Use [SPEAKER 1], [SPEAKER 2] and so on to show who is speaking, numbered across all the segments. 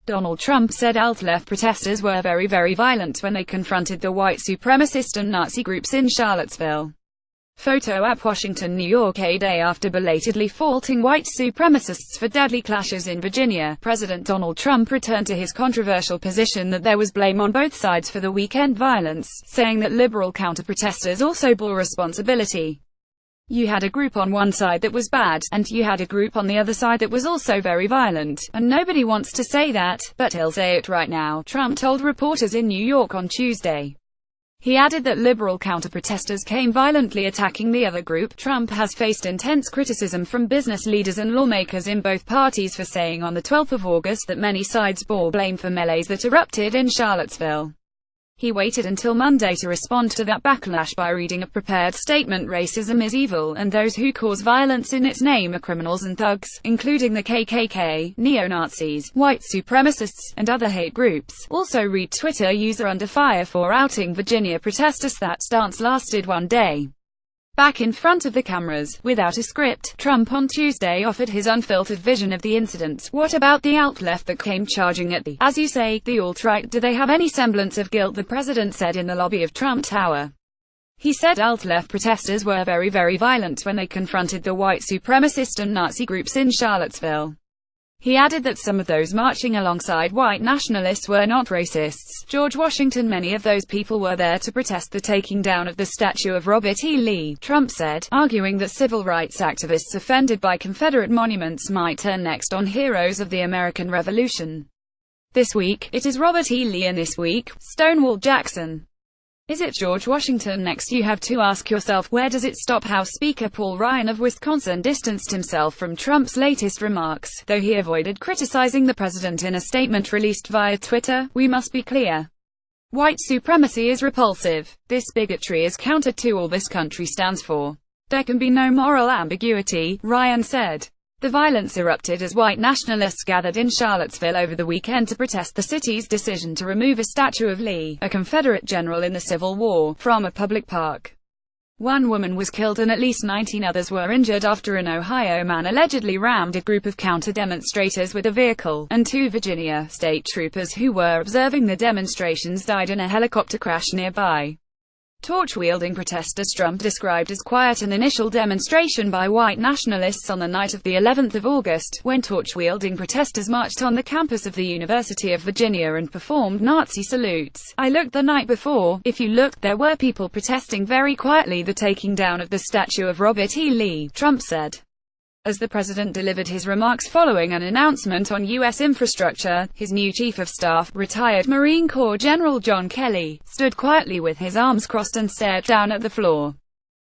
[SPEAKER 1] Donald Trump said alt-left protesters were very violent when they confronted the white supremacist and Nazi groups in Charlottesville. Photo app Washington, New York. A day after belatedly faulting white supremacists for deadly clashes in Virginia, President Donald Trump returned to his controversial position that there was blame on both sides for the weekend violence, saying that liberal counter-protesters also bore responsibility. You had a group on one side that was bad, and you had a group on the other side that was also very violent, and nobody wants to say that, but he'll say it right now, Trump told reporters in New York on Tuesday. He added that liberal counter-protesters came violently attacking the other group. Trump has faced intense criticism from business leaders and lawmakers in both parties for saying on the 12th of August that many sides bore blame for melees that erupted in Charlottesville. He waited until Monday to respond to that backlash by reading a prepared statement: "Racism is evil, and those who cause violence in its name are criminals and thugs, including the KKK, neo-Nazis, white supremacists, and other hate groups." Also read Twitter user under fire for outing Virginia protesters. That stance lasted one day. Back in front of the cameras, without a script, Trump on Tuesday offered his unfiltered vision of the incident. "What about the alt-left that came charging at as you say, the alt-right? Do they have any semblance of guilt?" the president said in the lobby of Trump Tower. He said alt-left protesters were very violent when they confronted the white supremacist and Nazi groups in Charlottesville. He added that some of those marching alongside white nationalists were not racists. George Washington, many of those people were there to protest the taking down of the statue of Robert E. Lee, Trump said, arguing that civil rights activists offended by Confederate monuments might turn next on heroes of the American Revolution. This week, it is Robert E. Lee, and this week, Stonewall Jackson. Is it George Washington next? You have to ask yourself, where does it stop? House Speaker Paul Ryan of Wisconsin distanced himself from Trump's latest remarks, though he avoided criticizing the president in a statement released via Twitter. "We must be clear. White supremacy is repulsive. This bigotry is counter to all this country stands for. There can be no moral ambiguity," Ryan said. The violence erupted as white nationalists gathered in Charlottesville over the weekend to protest the city's decision to remove a statue of Lee, a Confederate general in the Civil War, from a public park. One woman was killed and at least 19 others were injured after an Ohio man allegedly rammed a group of counter-demonstrators with a vehicle, and 2 Virginia state troopers who were observing the demonstrations died in a helicopter crash nearby. Torch-wielding protesters Trump described as quiet an initial demonstration by white nationalists on the night of the 11th of August, when torch-wielding protesters marched on the campus of the University of Virginia and performed Nazi salutes. "I looked the night before. If you looked, there were people protesting very quietly the taking down of the statue of Robert E. Lee," Trump said. As the president delivered his remarks following an announcement on U.S. infrastructure, his new chief of staff, retired Marine Corps General John Kelly, stood quietly with his arms crossed and stared down at the floor.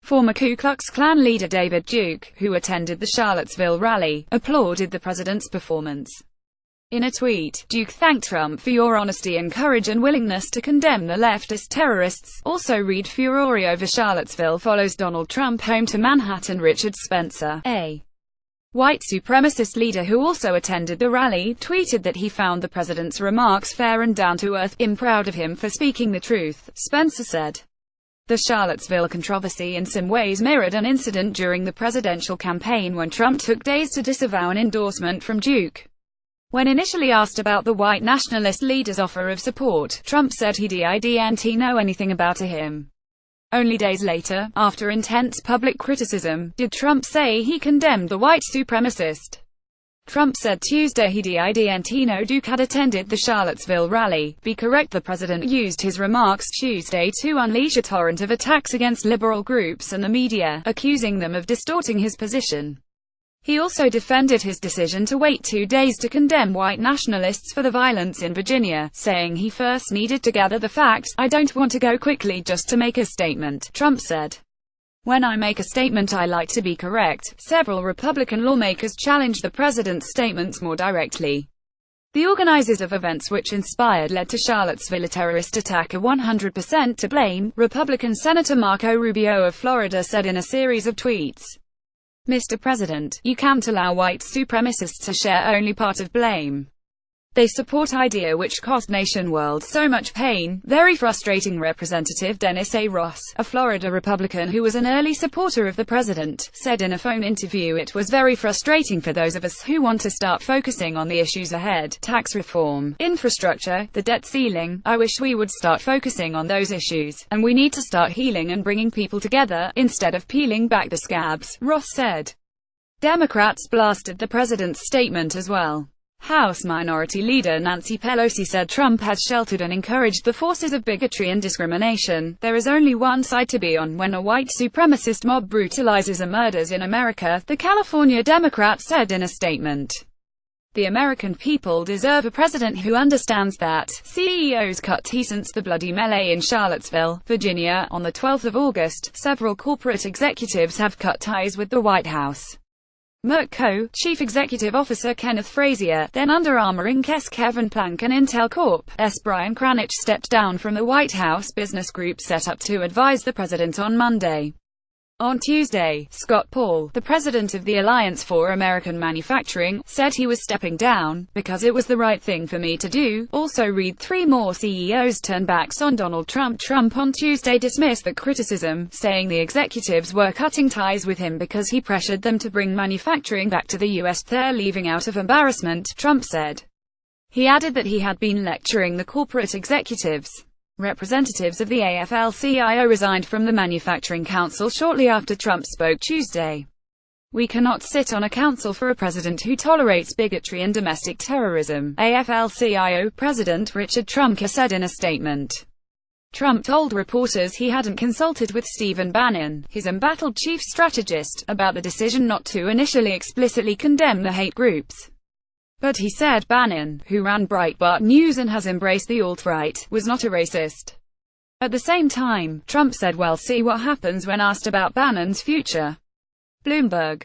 [SPEAKER 1] Former Ku Klux Klan leader David Duke, who attended the Charlottesville rally, applauded the president's performance. In a tweet, Duke thanked Trump for "your honesty and courage and willingness to condemn the leftist terrorists." Also read Furore over Charlottesville follows Donald Trump home to Manhattan. Richard Spencer, a white supremacist leader who also attended the rally, tweeted that he found the president's remarks fair and down-to-earth. "I'm proud of him for speaking the truth," Spencer said. The Charlottesville controversy in some ways mirrored an incident during the presidential campaign when Trump took days to disavow an endorsement from Duke. When initially asked about the white nationalist leader's offer of support, Trump said he didn't know anything about him. Only days later, after intense public criticism, did Trump say he condemned the white supremacist. Trump said Tuesday he didn't know Duke had attended the Charlottesville rally. Be correct. The president used his remarks Tuesday to unleash a torrent of attacks against liberal groups and the media, accusing them of distorting his position. He also defended his decision to wait 2 days to condemn white nationalists for the violence in Virginia, saying he first needed to gather the facts. "I don't want to go quickly just to make a statement," Trump said. "When I make a statement, I like to be correct." Several Republican lawmakers challenged the president's statements more directly. The organizers of events which inspired led to Charlottesville terrorist attack are 100% to blame, Republican Senator Marco Rubio of Florida said in a series of tweets. "Mr. President, you can't allow white supremacists to share only part of blame. They support idea which cost nation world so much pain. Very frustrating. Representative Dennis A. Ross, a Florida Republican who was an early supporter of the president, said in a phone interview it was very frustrating for those of us who want to start focusing on the issues ahead. Tax reform, infrastructure, the debt ceiling. I wish we would start focusing on those issues, and we need to start healing and bringing people together, instead of peeling back the scabs, Ross said. Democrats blasted the president's statement as well. House Minority Leader Nancy Pelosi said Trump has sheltered and encouraged the forces of bigotry and discrimination. There is only one side to be on when a white supremacist mob brutalizes and murders in America, the California Democrat said in a statement. The American people deserve a president who understands that. CEOs cut ties since the bloody melee in Charlottesville, Virginia, on the 12th of August. Several corporate executives have cut ties with the White House. Merck Co. Chief Executive Officer Kenneth Frazier, then Under Armour Inc.'s Kevin Plank and Intel Corp.'s Brian Kranich stepped down from the White House business group set up to advise the president on Monday. On Tuesday, Scott Paul, the president of the Alliance for American Manufacturing, said he was stepping down because it was the right thing for me to do. Also read 3 more CEOs turn backs on Donald Trump. Trump on Tuesday dismissed the criticism, saying the executives were cutting ties with him because he pressured them to bring manufacturing back to the U.S. They're leaving out of embarrassment, Trump said. He added that he had been lecturing the corporate executives. Representatives of the AFL-CIO resigned from the Manufacturing Council shortly after Trump spoke Tuesday. We cannot sit on a council for a president who tolerates bigotry and domestic terrorism, AFL-CIO President Richard Trumka said in a statement. Trump told reporters he hadn't consulted with Stephen Bannon, his embattled chief strategist, about the decision not to initially explicitly condemn the hate groups. But he said Bannon, who ran Breitbart News and has embraced the alt-right, was not a racist. At the same time, Trump said we'll see what happens when asked about Bannon's future. Bloomberg.